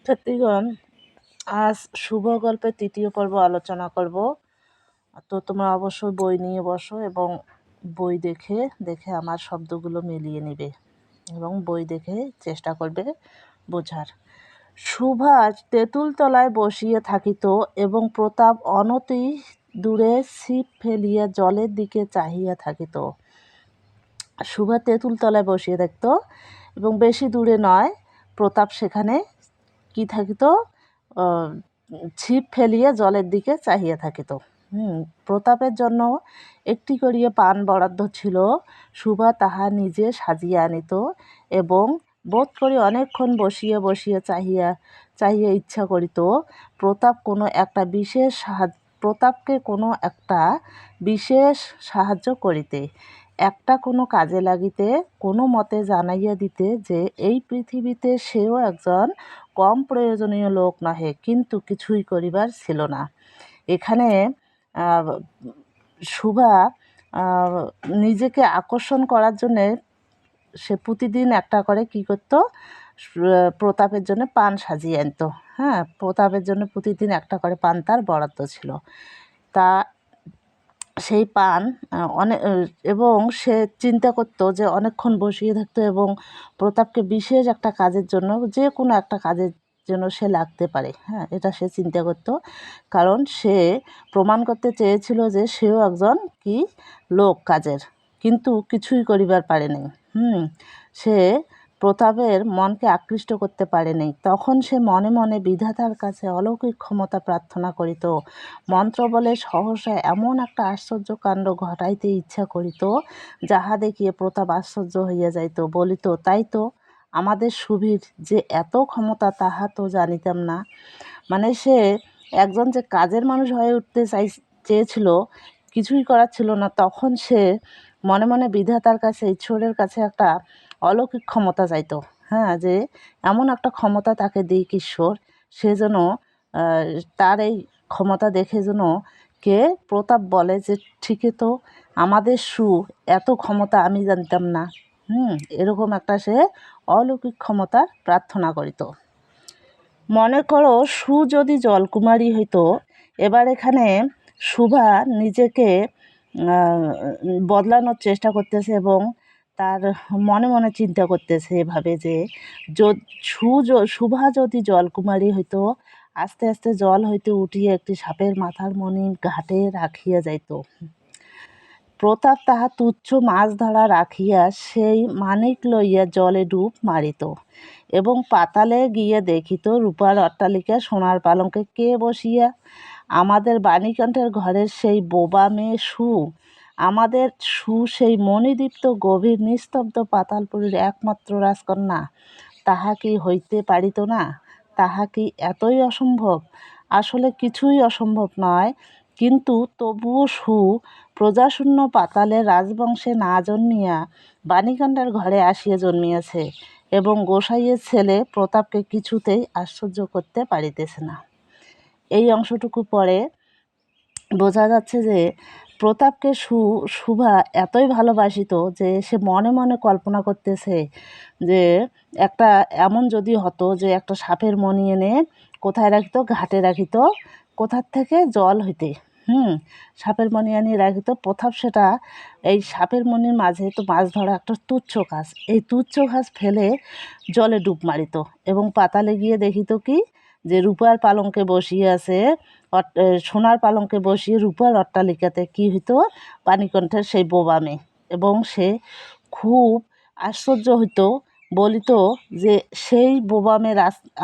ছাত্রীগণ, আজ শুভ গল্পের তৃতীয় পর্ব আলোচনা করব। তো তোমরা অবশ্যই বই নিয়ে বসো এবং বই দেখে দেখে আমার শব্দগুলো মিলিয়ে নেবে এবং বই দেখে চেষ্টা করবে বোঝার। সুভাষ তেঁতুলতলায় বসিয়া থাকিত এবং প্রতাপ অনতি দূরে ছিপ ফেলিয়া জলের দিকে চাহিয়া থাকিত। সুভা তেঁতুলতলায় বসিয়ে থাকত এবং বেশি দূরে নয়, প্রতাপ সেখানে কি থাকিত, ছিপ ফেলিয়া জলের দিকে চাহিয়া থাকিত। প্রতাপের জন্য একটি করিয়া পান বরাদ্দ ছিল। সুভা তাহা নিজে সাজিয়া আনিত এবং বোধ করি অনেকক্ষণ বসিয়া বসিয়া চাহিয়া চাহিয়া ইচ্ছা করিত প্রতাপকে কোনো একটা বিশেষ সাহায্য করিতে, একটা কোনো কাজে লাগিতে, কোনো মতে জানাইয়া দিতে যে এই পৃথিবীতে সেও একজন কম প্রয়োজনীয় লোক নহে, কিন্তু কিছুই করিবার ছিল না। এখানে সুভা নিজেকে আকর্ষণ করার জন্যে সে প্রতিদিন একটা করে কি করতো, প্রতাপের জন্য পান সাজিয়ে আনতো। প্রতাপের জন্য প্রতিদিন একটা করে পান তার বরাদ্দ ছিল। তা সেই পান এবং সে চিন্তা করতো যে অনেকক্ষণ বসিয়ে থাকতো এবং প্রতাপকে বিশেষ একটা কাজের জন্য, যে কোনো একটা কাজের জন্য সে লাগতে পারে, এটা সে চিন্তা করতো। কারণ সে প্রমাণ করতে চেয়েছিল যে সেও একজন কি লোক কাজের, কিন্তু কিছুই করিবার পারেনি। সে প্রতাপের মনকে আকৃষ্ট করতে পারেনি। তখন সে মনে মনে বিধাতার কাছে অলৌকিক ক্ষমতা প্রার্থনা করিত। মন্ত্র বলে সহসা এমন একটা আশ্চর্য কাণ্ড ঘটাইতে ইচ্ছা করিত, যাহা দেখিয়ে প্রতাপ আশ্চর্য হইয়া যাইত, বলিত, তাই তো, আমাদের সুবীর যে এত ক্ষমতা তাহা তো জানিতাম না। মানে সে একজন যে কাজের মানুষ হয়ে উঠতে চেয়েছিল, কিছুই করার ছিল না, তখন সে মনে মনে বিধাতার কাছে, ঈশ্বরের কাছে একটা অলৌকিক ক্ষমতা চাইতো। যে এমন একটা ক্ষমতা তাকে দিক ঈশ্বর, সে যেন তার এই ক্ষমতা দেখে যেন প্রতাপ বলে যে ঠিকই তো, আমাদের এত ক্ষমতা আমি জানতাম না। এরকম একটা সে অলৌকিক ক্ষমতার প্রার্থনা করিত। মনে করো যদি জলকুমারী হইতো। এবার এখানে সুভা নিজেকে বদলানোর চেষ্টা করতেছে এবং তার মনে মনে চিন্তা করতেছে এভাবে যে সুভা যদি জলকুমারী হইতো, আস্তে আস্তে জল হইতে উঠিয়ে একটি সাপের মাথার মণি ঘাটে রাখিয়া যাইত। প্রতাপ তাহা তুচ্ছ মাছ ধরা রাখিয়া সেই মানিক লইয়া জলে ডুব মারিত এবং পাতালে গিয়ে দেখিত রূপার অট্টালিকা সোনার পালঙ্কে কে বসিয়া। আমাদের বাণীকণ্ঠের ঘরের সেই বোবা মেয়ে আমাদের সেই মণিদীপ্ত গভীর নিস্তব্ধ পাতালপুরীর একমাত্র রাজকন্যা, তাহা কি হইতে পারিত না? তাহা কি এতই অসম্ভব? আসলে কিছুই অসম্ভব নয়, কিন্তু তবুও প্রজাশূন্য পাতালের রাজবংশে না জন্মিয়া বাণীকণ্ঠের ঘরে আসিয়া জন্মিয়াছে এবং গোসাইয়ের ছেলে প্রতাপকে কিছুতেই আশ্চর্য করতে পারিতেছে না। এই অংশটুকু পরে বোঝা যাচ্ছে যে প্রতাপকে সুভা এতই ভালোবাসিত যে সে মনে মনে কল্পনা করতেছে যে একটা এমন যদি হতো যে একটা সাপের মণি এনে কোথায় রাখিত, ঘাটে রাখিত, কোথার থেকে জল হইতে সাপের মণি আনিয়ে রাখিত। প্রতাপ সেটা এই সাপের মণির মাঝে তো মাছ ধরা একটা তুচ্ছ ঘাস, এই তুচ্ছ ঘাস ফেলে জলে ডুব মারিত এবং পাতালে গিয়ে দেখিত কি যে রূপার পালঙ্কে বসিয়ে আছে, সোনার পালঙ্কে বসিয়ে রূপার অট্টালিকাতে কি হইতো, বাণীকণ্ঠের সেই বোবা মেয়ে। এবং সে খুব আশ্চর্য হইতো, বলিত যে সেই বোবা মেয়ে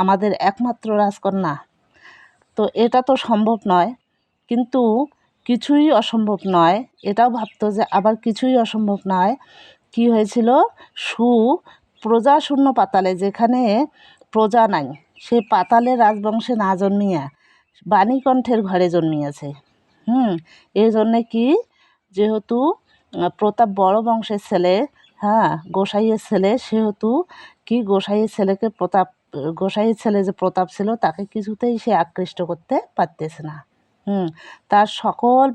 আমাদের একমাত্র রাজকন্যা। তো এটা তো সম্ভব নয়, কিন্তু কিছুই অসম্ভব নয়, এটাও ভাবতো যে আবার কিছুই অসম্ভব নয়। কি হয়েছিল, প্রজাশূন্য পাতালে, যেখানে প্রজা নাই, সে পাতালে রাজবংশে না জন্মিয়া বাণীকণ্ঠের ঘরে জন্মিয়েছে। এই জন্যে কি, যেহেতু প্রতাপ বড় বংশের ছেলে, গোসাইয়ের ছেলে, সেহেতু কি গোসাইয়ের ছেলে যে প্রতাপ ছিল তাকে কিছুতেই সে আকৃষ্ট করতে পারতেছে না। তার সকল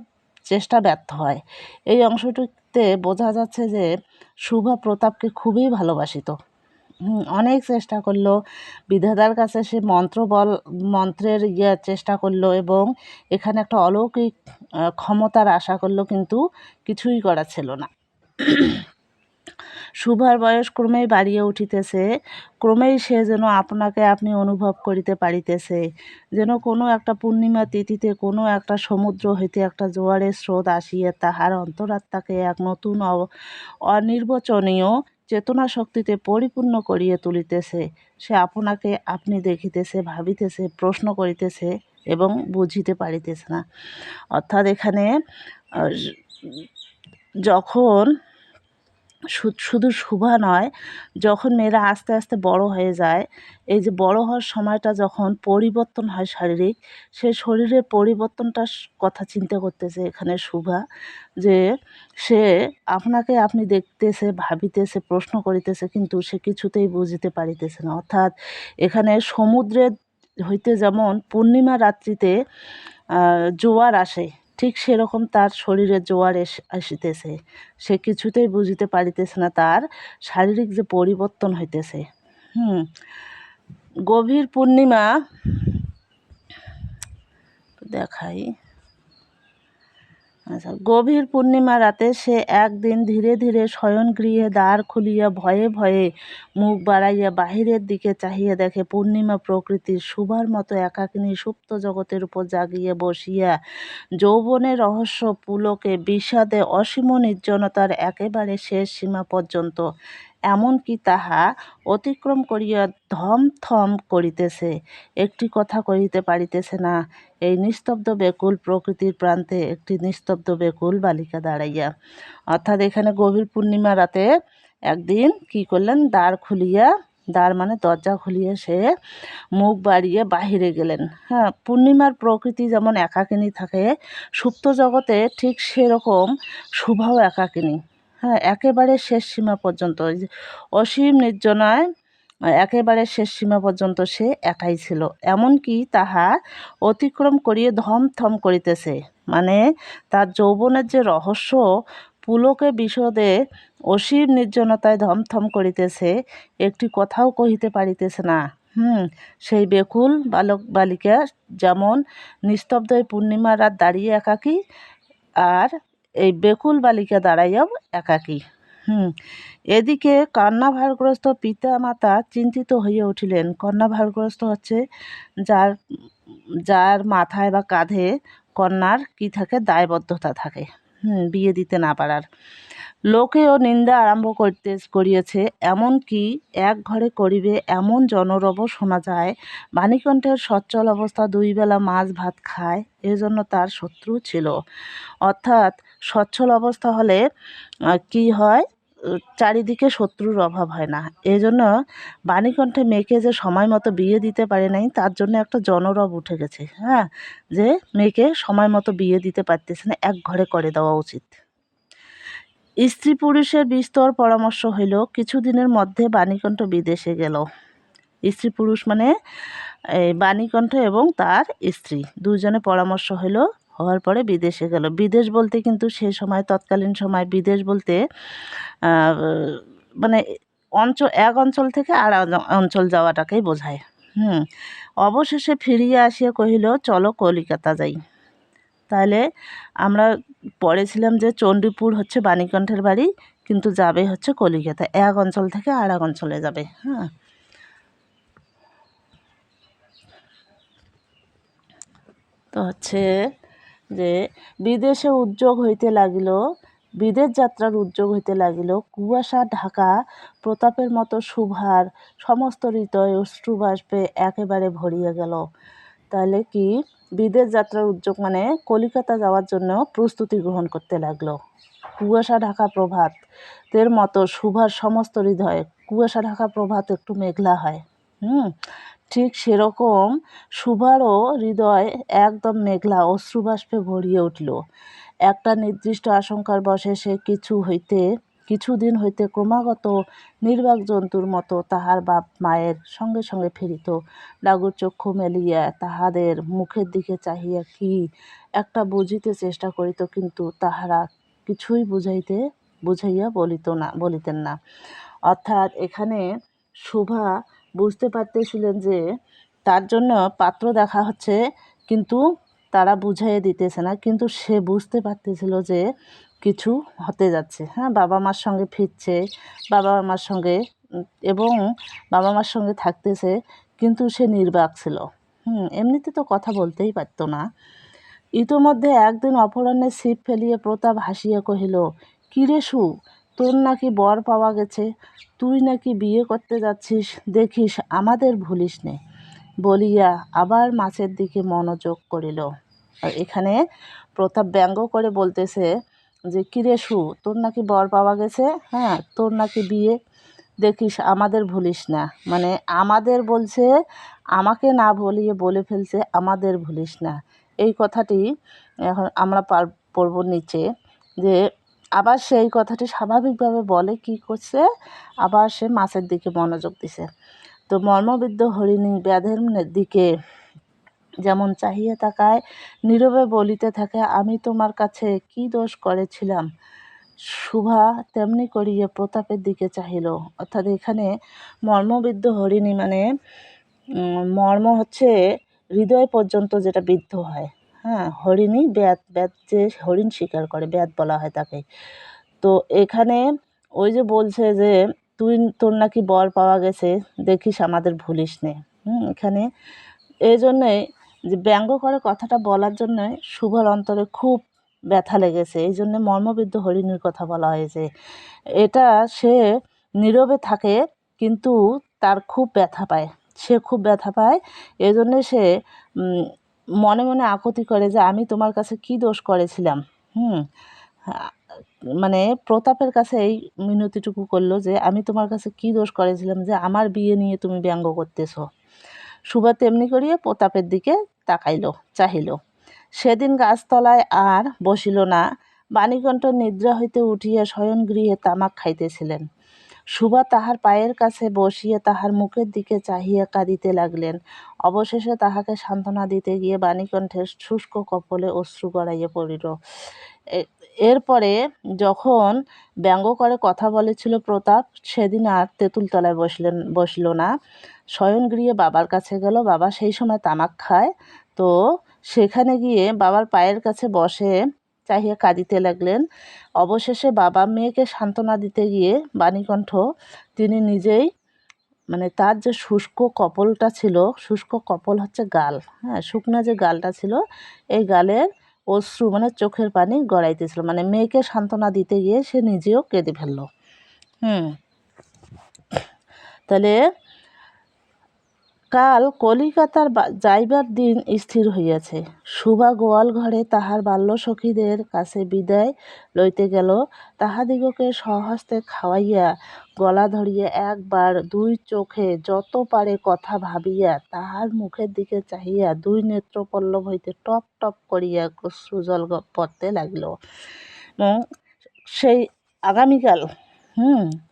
চেষ্টা ব্যর্থ হয়। এই অংশটিতে বোঝা যাচ্ছে যে সুভা প্রতাপকে খুবই ভালোবাসিত। অনেক চেষ্টা করল, বিধাতার কাছে সে মন্ত্রের চেষ্টা করল এবং এখানে একটা অলৌকিক ক্ষমতার আশা করল, কিন্তু কিছুই করা ছিল না। শুভার বয়স ক্রমেই বাড়িয়া উঠিতেছে, ক্রমেই সে যেন আপনাকে আপনি অনুভব করিতে পারিতেছে, যেন কোনো একটা পূর্ণিমা তিথিতে কোনো একটা সমুদ্র হইতে একটা জোয়ারের স্রোত আসিয়া তাহার অন্তরাত্মাকে এক নতুন অনির্বচনীয় চেতনা শক্তিতে পরিপূর্ণ করিয়া তুলিতেছে। সে আপনাকে আপনি দেখিতেছে, ভাবিতেছে, প্রশ্ন করিতেছে এবং বুঝিতে পারিতেছে না। অর্থাৎ এখানে যখন শুধু শুভা নয়, যখন মেয়েরা আস্তে আস্তে বড় হয়ে যায়, এই যে বড় হওয়ার সময়টা যখন পরিবর্তন হয় শারীরিক, সে শরীরের পরিবর্তনটার কথা চিন্তা করতেছে এখানে শুভা, যে সে আপনাকে আপনি দেখতেছে, ভাবিতেছে, প্রশ্ন করিতেছে, কিন্তু সে কিছুতেই বুঝিতে পারিতেছে না। অর্থাৎ এখানে সমুদ্রের হইতে যেমন পূর্ণিমা রাত্রিতে জোয়ার আসে, ঠিক সেরকম তার শরীরে জোয়ার আসিতেছে। সে কিছুতেই বুঝিতে পারিতেছে না তার শারীরিক যে পরিবর্তন হইতেছে। গভীর পূর্ণিমা দেখাই। আচ্ছা, গভীর পূর্ণিমা রাতে সে একদিন ধীরে ধীরে শয়নগৃহে দ্বার খুলিয়া ভয়ে ভয়ে মুখ বাড়াইয়া বাহিরের দিকে চাহিয়া দেখে পূর্ণিমা প্রকৃতির শুভার মতো একাকিনী সুপ্ত জগতের উপর জাগিয়া বসিয়া যৌবনের রহস্য পুলকে বিষাদে অসীম নির্জনতার একেবারে শেষ সীমা পর্যন্ত এমনকি তাহা অতিক্রম করিয়া থম করিতেছে, একটি কথা কহিতে পারিতেছে না। এই নিস্তব্ধ বেকুল প্রকৃতির প্রান্তে একটি নিস্তব্ধ বেকুল বালিকা দাঁড়াইয়া। অর্থাৎ এখানে গভীর পূর্ণিমা রাতে একদিন কি করলেন, দ্বার মানে দরজা খুলিয়ে সে মুখ বাড়িয়ে বাহিরে গেলেন। হ্যাঁ, পূর্ণিমার প্রকৃতি যেমন একাকিনী থাকে সুপ্ত জগতে, ঠিক সেরকম শুভাও একাকিনী। হ্যাঁ, একেবারে শেষ সীমা পর্যন্ত অসীম নির্জনায় একেবারে শেষ সীমা পর্যন্ত সে একাই ছিল। এমনকি তাহা অতিক্রম করিয়ে থম করিতেছে, মানে তার যৌবনের যে রহস্য পুলকে বিশদে অসীম নির্জনতায় থম করিতেছে, একটি কথাও কহিতে পারিতেছে না। সেই বেকুল বালিকা যেমন নিস্তব্ধ এই পূর্ণিমা রাত দাঁড়িয়ে একাকী, আর এই বেকুল বালিকা দাঁড়াইয়াও একাকী। এদিকে কন্যাভারগ্রস্ত পিতা মাতা চিন্তিত হইয়া উঠিলেন। কন্যাভারগ্রস্ত হচ্ছে যার মাথায় বা কাঁধে কন্যার কি থাকে, দায়বদ্ধতা থাকে, বিয়ে দিতে না পারার। লোকেও নিন্দা আরম্ভ করিয়েছে, এমনকি এক ঘরে করিবে এমন জনরব শোনা যায়। বাণীকণ্ঠের সচ্ছল অবস্থা, 2 বেলা মাছ ভাত খায়, এজন্য তার শত্রু ছিল। অর্থাৎ সচ্ছল অবস্থা হলে কি হয়, চারিদিকে শত্রুর অভাব হয় না। এই জন্য বাণীকণ্ঠে মেয়েকে যে সময় মতো বিয়ে দিতে পারে নাই, তার জন্য একটা জনরব উঠে গেছে। হ্যাঁ, যে মেয়েকে সময় মতো বিয়ে দিতে পারতেছে না, এক ঘরে করে দেওয়া উচিত। স্ত্রী পুরুষের বিস্তর পরামর্শ হইল, কিছুদিনের মধ্যে বাণীকণ্ঠ বিদেশে গেল। স্ত্রী পুরুষ মানে বাণীকণ্ঠ এবং তার স্ত্রী দুজনে পরামর্শ হওয়ার পরে বিদেশে গেল। বিদেশ বলতে কিন্তু সে সময়, তৎকালীন সময় বিদেশ বলতে মানে এক অঞ্চল থেকে আর অঞ্চল যাওয়াটাকেই বোঝায়। অবশেষে ফিরিয়া আসিয়া কহিল, চলো কলিকাতা যাই। তাহলে আমরা পড়েছিলাম যে চণ্ডীপুর হচ্ছে বাণীকণ্ঠের বাড়ি, কিন্তু যাবে হচ্ছে কলিকাতা, এক অঞ্চল থেকে আর এক অঞ্চলে যাবে। তো হচ্ছে যে বিদেশে উদ্যোগ হইতে লাগিল, বিদেশ যাত্রার উদ্যোগ হইতে লাগিল। কুয়াশা ঢাকা প্রতাপের মতো শুভার সমস্ত হৃদয় অশ্রুবাষ্পে একেবারে ভরিয়া গেল। তাহলে কি, বিদেশ যাত্রার উদ্যোগ মানে কলিকাতা যাওয়ার জন্য প্রস্তুতি গ্রহণ করতে লাগলো। কুয়াশা ঢাকা প্রভাতের মতো শুভার সমস্ত হৃদয়, কুয়াশা ঢাকা প্রভাত একটু মেঘলা হয়, ঠিক সেরকম শুভারও হৃদয় একদম মেঘলা, অশ্রুবাষ্পে ভরিয়ে উঠল। একটা নির্দিষ্ট আশঙ্কার বশে সে কিছুদিন হইতে ক্রমাগত নির্বাক জন্তুর মতো তাহার বাপ মায়ের সঙ্গে সঙ্গে ফিরিত। ডাগুর চক্ষু মেলিয়া তাহাদের মুখের দিকে চাহিয়া কি একটা বুঝিতে চেষ্টা করিত, কিন্তু তাহারা কিছুই বুঝাইয়া বলিতেন না। অর্থাৎ এখানে শুভা বুঝতে পারতেছিলেন যে তার জন্য পাত্র দেখা হচ্ছে, কিন্তু তারা বুঝাইয়ে দিতেছে না, কিন্তু সে বুঝতে পারতেছিল যে কিছু হতে যাচ্ছে। হ্যাঁ, বাবা মার সঙ্গে ফিরছে, বাবা মার সঙ্গে এবং বাবা মার সঙ্গে থাকতেছে, কিন্তু সে নির্বাক ছিল। এমনিতে তো কথা বলতেই পারতো না। ইতোমধ্যে একদিন অপরাহ্নে ছিপ ফেলিয়া প্রতাপ হাসিয়া কহিল, কিরে সু, তোর নাকি বর পাওয়া গেছে, তুই নাকি বিয়ে করতে যাচ্ছিস, দেখিস আমাদের ভুলিস নে, বলিয়া আবার মাছের দিকে মনোযোগ করিল। আর এখানে প্রতাপ ব্যঙ্গ করে বলতেছে যে কিরে সু, তোর নাকি বর পাওয়া গেছে, হ্যাঁ, তোর নাকি বিয়ে, দেখিস আমাদের ভুলিস না। মানে আমাদের বলছে, আমাকে না বলিয়ে বলে ফেলছে আমাদের ভুলিস না। এই কথাটি এখন আমরা পড়ব নিচে, যে আবার সেই কথাটি স্বাভাবিকভাবে বলে কি করছে, আবার সে মাছের দিকে মনোযোগ দিছে। তো মর্মবিদ্ধ হরিণী ব্যাধের দিকে যেমন চাহিয়া তাকায়, নীরবে বলিতে থাকে, আমি তোমার কাছে কি দোষ করেছিলাম। শুভা তেমনি করিয়া প্রতাপের দিকে চাহিল। অর্থাৎ এখানে মর্মবিদ্ধ হরিণী মানে মর্ম হচ্ছে হৃদয় পর্যন্ত যেটা বিদ্ধ হয়। হ্যাঁ, হরিণী ব্যাধ, ব্যাধ যে হরিণ শিকার করে ব্যাধ বলা হয় তাকে। তো এখানে ওই যে বলছে যে তোর নাকি বর পাওয়া গেছে, দেখিস আমাদের ভুলিস নে। এখানে এই জন্যে যে ব্যঙ্গ করে কথাটা বলার জন্যে শুভর অন্তরে খুব ব্যথা লেগেছে, এই জন্যে মর্মবিদ্ধ হরিণীর কথা বলা হয়েছে। এটা সে নীরবে থাকে, কিন্তু তার খুব ব্যথা পায়, সে খুব ব্যথা পায়। এই জন্যে সে মনে মনে আকুতি করে যে আমি তোমার কাছে কি দোষ করেছিলাম। মানে প্রতাপের কাছে এই মিনতিটুকু করলো যে আমি তোমার কাছে কি দোষ করেছিলাম যে আমার বিয়ে নিয়ে তুমি ব্যঙ্গ করতেছ। সুভা তেমনি করিয়া প্রতাপের দিকে চাহিল। সেদিন গাছতলায় আর বসিল না। বাণীকণ্ঠ নিদ্রা হইতে উঠিয়া শয়নগৃহে তামাক খাইতেছিলেন। সুভা তাহার পায়ের কাছে বসিয়া তাহার মুখের দিকে চাহিয়া কাঁদিতে লাগলেন। অবশেষে তাহাকে সান্ত্বনা দিতে গিয়ে বাণীকণ্ঠের শুষ্ক কপলে অশ্রু গড়াইয়া পড়িল। এরপরে যখন ব্যঙ্গ করে কথা বলেছিল প্রতাপ, সেদিন আর তেঁতুলতলায় বসল না, শয়নগৃহে বাবার কাছে গেল। বাবা সেই সময় তামাক খায়, তো সেখানে গিয়ে বাবার পায়ের কাছে বসে চাহিয়া কাঁদিতে লাগলেন। অবশেষে বাবা মেয়েকে সান্ত্বনা দিতে গিয়ে বাণীকণ্ঠ তিনি নিজেই, মানে তার যে শুষ্ক কপলটা ছিল, শুষ্ক কপল হচ্ছে গাল, হ্যাঁ, শুকনো যে গালটা ছিল, এই গালের অশ্রু মানে চোখের পানি গড়াইতেছিল, মানে মেয়েকে সান্ত্বনা দিতে গিয়ে সে নিজেও কেঁদে ফেলল। তাহলে কাল কলিকাতার যাইবার দিন স্থির হইয়াছে। সুভা গোয়াল ঘরে তাহার বাল্যসখীদের কাছে বিদায় লইতে গেল। তাহাদিগকে স্বহস্তে খাওয়াইয়া গলা ধরিয়া একবার দুই চোখে যত পারে কথা ভাবিয়া তাহার মুখের দিকে চাহিয়া দুই নেত্রপল্লব হইতে টপ টপ করিয়া অশ্রুজল পড়তে লাগিল। এবং সেই আগামীকাল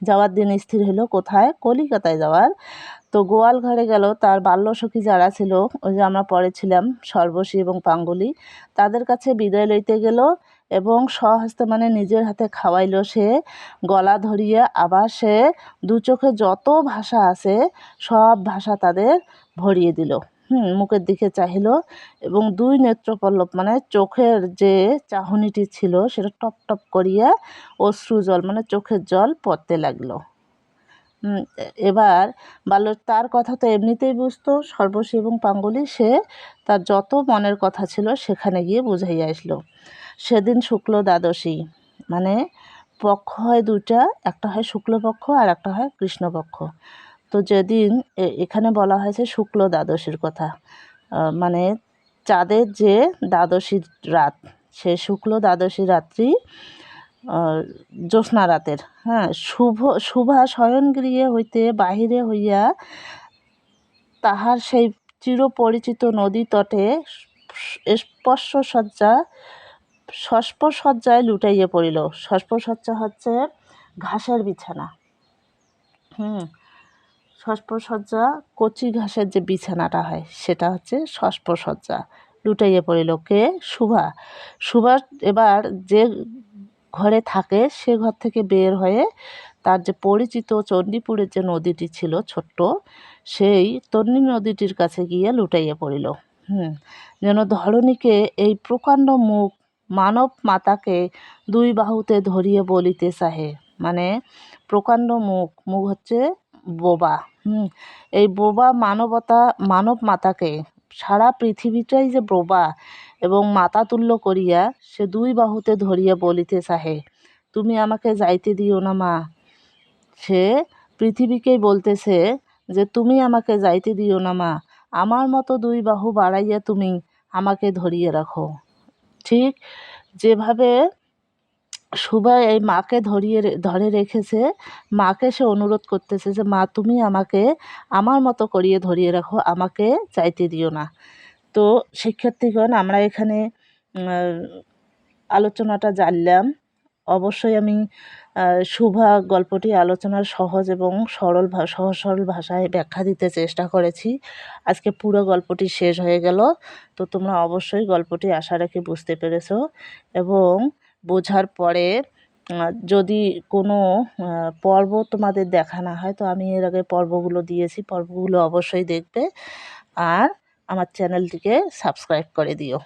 যাওয়ার দিন স্থির হইল। কোথায়? কলিকাতায় যাওয়ার। তো গোয়াল ঘরে গেল, তার বাল্যসখী যারা ছিল, ওই যে আমরা পড়েছিলাম সর্বশী এবং পাঙ্গুলি, তাদের কাছে বিদায় লইতে গেল এবং স্বহস্তে মানে নিজের হাতে খাওয়াইল সে গলা ধরিয়া। আবার সে দু চোখে যত ভাষা আছে সব ভাষা তাদের ভরিয়ে দিল। মুখের দিকে চাহিল এবং দুই নেত্রপল্লব মানে চোখের যে চাহনিটি ছিল সেটা টপ টপ করিয়া অশ্রু জল মানে চোখের জল পড়তে লাগলো। এবার তার কথা তো এমনিতেই বুঝতো সর্বশী এবং পাঙ্গুলি, সে তার যত মনের কথা ছিল সেখানে গিয়ে বুঝাইয়া আসলো। সেদিন শুক্ল দ্বাদশী, মানে পক্ষ হয় দুইটা, একটা হয় শুক্লপক্ষ আর একটা হয় কৃষ্ণপক্ষ। তো যেদিন এখানে বলা হয়েছে শুক্ল দ্বাদশীর কথা, মানে চাঁদের যে দ্বাদশীর রাত, সে শুক্ল দ্বাদশী রাত্রি জ্যোৎস্না রাতের। শুভা শয়নগৃহে হইতে বাহিরে হইয়া তাহার সেই চিরপরিচিত নদী তটে শস্পসজ্জায় লুটাইয়া পড়িল। শস্পসজ্জা হচ্ছে ঘাসের বিছানা। শস্পসজ্জা কচি ঘাসের যে বিছানাটা হয় সেটা হচ্ছে শস্পসজ্জা। লুটাইয়া পড়িল কে? শুভা এবার যে ঘরে থাকে সে ঘর থেকে বের হয়ে তার যে পরিচিত চণ্ডীপুরের যে নদীটি ছিল ছোট্ট, সেই তন্বী নদীটির কাছে গিয়ে লুটাইয়া পড়িল। যেন ধরণীকে এই প্রকাণ্ড মুখ মানব মাতাকে দুই বাহুতে ধরিয়ে বলিতে চাহে, মানে প্রকাণ্ড মুখ হচ্ছে বোবা। এই বোবা মানব মাতাকে, সারা পৃথিবীটাই যে বোবা এবং মাতাতুল্য করিয়া সে দুই বাহুতে ধরিয়া বলিতে চাহে, তুমি আমাকে যাইতে দিও না মা। সে পৃথিবীকেই বলতেছে যে তুমি আমাকে যাইতে দিও না মা, আমার মতো দুই বাহু বাড়াইয়া তুমি আমাকে ধরিয়ে রাখো। ঠিক যেভাবে সুভা এই মাকে ধরে রেখেছে, মাকে সে অনুরোধ করতেছে যে মা তুমি আমাকে আমার মতো করিয়ে ধরিয়ে রাখো, আমাকে চাইতে দিও না। তো শিক্ষার্থীগণ, আমরা এখানে আলোচনাটা জানলাম। অবশ্যই আমি সুভা গল্পটি আলোচনার সহজ এবং সহজ সরল ভাষায় ব্যাখ্যা দিতে চেষ্টা করেছি। আজকে পুরো গল্পটি শেষ হয়ে গেল। তো তোমরা অবশ্যই গল্পটি আশা রাখি বুঝতে পেরেছো, এবং বোঝার পরে যদি কোনো পর্ব তোমাদের দেখা না হয়, তো আমি এর আগে পর্বগুলো দিয়েছি, পর্বগুলো অবশ্যই দেখবে আর আমার চ্যানেলটিকে সাবস্ক্রাইব করে দিও।